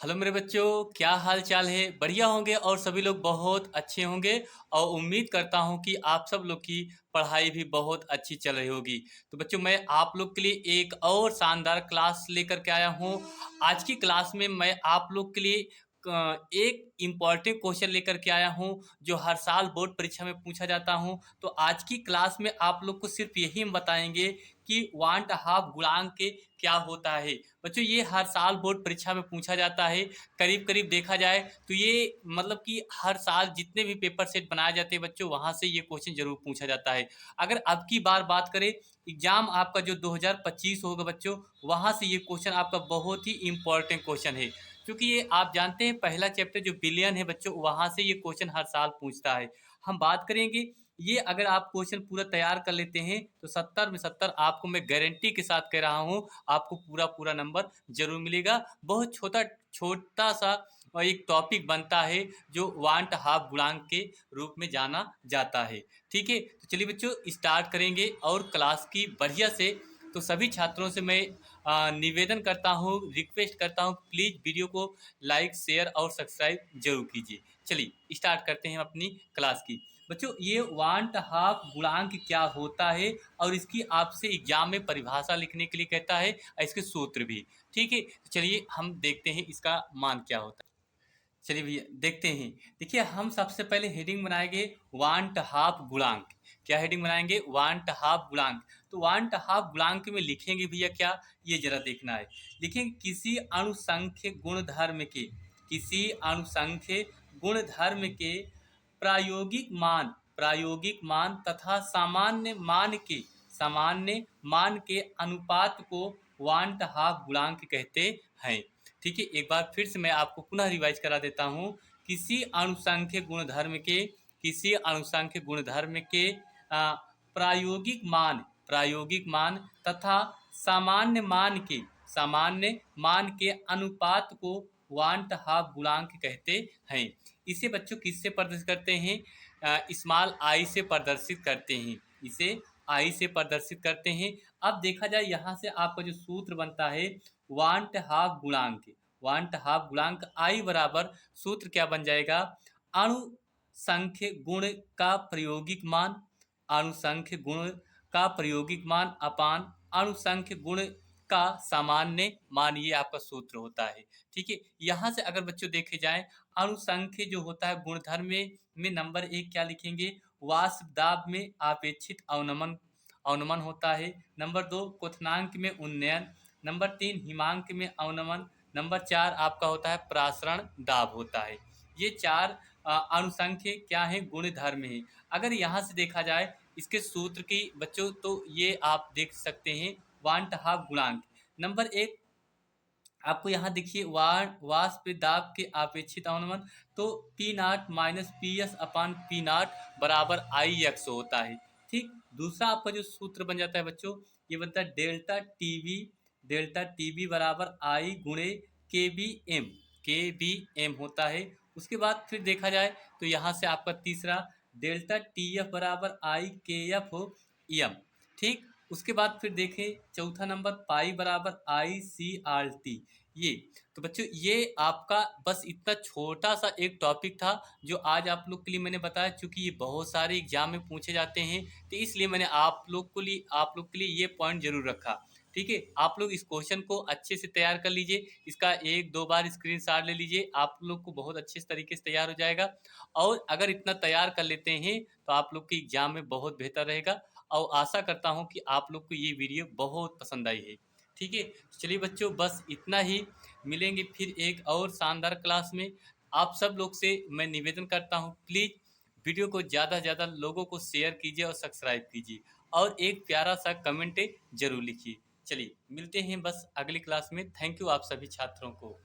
Hello मेरे बच्चों, क्या हाल चाल है? बढ़िया होंगे और सभी लोग बहुत अच्छे होंगे। और उम्मीद करता हूँ कि आप सब लोग की पढ़ाई भी बहुत अच्छी चल रही होगी। तो बच्चों, मैं आप लोग के लिए एक और शानदार क्लास लेकर के आया हूँ। आज की क्लास में मैं आप लोग के लिए एक इम्पॉर्टेंट क्वेश्चन लेकर के आया हूँ जो हर साल बोर्ड परीक्षा में पूछा जाता हूँ। तो आज की क्लास में आप लोग को सिर्फ यही हम बताएंगे कि 1.5 गुणांक के क्या होता है। बच्चों, ये हर साल बोर्ड परीक्षा में पूछा जाता है। करीब करीब देखा जाए तो ये मतलब कि हर साल जितने भी पेपर सेट बनाए जाते हैं बच्चों, वहां से ये क्वेश्चन जरूर पूछा जाता है। अगर अब की बार बात करें, एग्जाम आपका जो 2025 होगा बच्चों, वहां से ये क्वेश्चन आपका बहुत ही इंपॉर्टेंट क्वेश्चन है। क्योंकि ये आप जानते हैं, पहला चैप्टर जो बिलियन है बच्चों, वहां से ये क्वेश्चन हर साल पूछता है। हम बात करेंगे, ये अगर आप क्वेश्चन पूरा तैयार कर लेते हैं तो 70 में 70 आपको मैं गारंटी के साथ कह रहा हूँ, आपको पूरा पूरा नंबर जरूर मिलेगा। बहुत छोटा छोटा सा एक टॉपिक बनता है जो 1.5 गुणांक के रूप में जाना जाता है। ठीक है, तो चलिए बच्चों स्टार्ट करेंगे और क्लास की बढ़िया से। तो सभी छात्रों से मैं निवेदन करता हूँ, रिक्वेस्ट करता हूँ, प्लीज़ वीडियो को लाइक शेयर और सब्सक्राइब जरूर कीजिए। चलिए स्टार्ट करते हैं अपनी क्लास की। बच्चों, ये 1.5 गुणांक क्या होता है और इसकी आपसे एग्जाम में परिभाषा लिखने के लिए कहता है और इसके सूत्र भी। ठीक है, तो चलिए हम देखते हैं इसका मान क्या होता है। चलिए भैया देखते हैं। देखिए, हम सबसे पहले हेडिंग बनाएंगे 1.5 गुणांक। क्या हेडिंग बनाएंगे? 1.5 गुणांक। तो 1.5 गुणांक में लिखेंगे भैया क्या, ये जरा देखना है। लिखेंगे किसी अणुसंख्य गुणधर्म के, किसी अणुसंख्य गुणधर्म के प्रायोगिक मान तथा सामान्य मान के अनुपात को 1.5 गुणांक कहते हैं। ठीक है, एक बार फिर से मैं आपको पुनः रिवाइज करा देता हूँ। किसी अणुसंख्य गुणधर्म के प्रायोगिक मान तथा सामान्य मान के अनुपात को 1.5 गुणांक कहते हैं। इसे बच्चों किससे प्रदर्शित करते हैं? स्मॉल आई से प्रदर्शित करते हैं। इसे आई से प्रदर्शित करते हैं। अब देखा जाए, यहाँ से आपका जो सूत्र बनता है 1.5 गुणांक आई बराबर सूत्र क्या बन जाएगा? अणुसंख्य गुण का प्रायोगिक मान अपान अणुसंख्य गुण का सामान्य मान, ये आपका सूत्र होता है। ठीक है, यहाँ से अगर बच्चों देखे जाए, अणुसंख्य जो होता है गुणधर्म में नंबर 1 क्या लिखेंगे? वाष्प दाब में आपेक्षित अवनमन होता है। नंबर 2 क्वथनांक में उन्नयन। नंबर 3 हिमांक में अवनमन। नंबर 4 आपका होता है प्रासरण दाब होता है। ये 4 अणुसंख्य क्या है? गुणधर्म है। अगर यहाँ से देखा जाए इसके सूत्र की बच्चों, तो ये आप देख सकते हैं 1.5 गुणांक। नंबर 1 आपको यहाँ देखिए, वाष्प दाब के अपेक्षित अवनमन, तो P not minus P S upon P not बराबर आई एक्स होता है। ठीक, दूसरा आपका जो सूत्र बन जाता है बच्चों, ये बनता है डेल्टा टी बी बराबर आई गुणे के बी एम होता है। उसके बाद फिर देखा जाए तो यहाँ से आपका तीसरा डेल्टा टी एफ बराबर आई के एफ एम। ठीक, उसके बाद फिर देखें चौथा नंबर पाई बराबर आई सी आर टी। ये तो बच्चों, ये आपका बस इतना छोटा सा एक टॉपिक था जो आज आप लोग के लिए मैंने बताया। चूंकि ये बहुत सारे एग्जाम में पूछे जाते हैं, तो इसलिए मैंने आप लोग के लिए ये पॉइंट जरूर रखा। ठीक है, आप लोग इस क्वेश्चन को अच्छे से तैयार कर लीजिए। इसका 1-2 बार स्क्रीनशॉट ले लीजिए, आप लोग को बहुत अच्छे तरीके से तैयार हो जाएगा। और अगर इतना तैयार कर लेते हैं तो आप लोग के एग्जाम में बहुत बेहतर रहेगा। और आशा करता हूं कि आप लोग को ये वीडियो बहुत पसंद आई है। ठीक है, चलिए बच्चों, बस इतना ही। मिलेंगे फिर एक और शानदार क्लास में। आप सब लोग से मैं निवेदन करता हूं, प्लीज़ वीडियो को ज़्यादा से ज़्यादा लोगों को शेयर कीजिए और सब्सक्राइब कीजिए और एक प्यारा सा कमेंट जरूर लिखिए। चलिए मिलते हैं बस अगली क्लास में। थैंक यू आप सभी छात्रों को।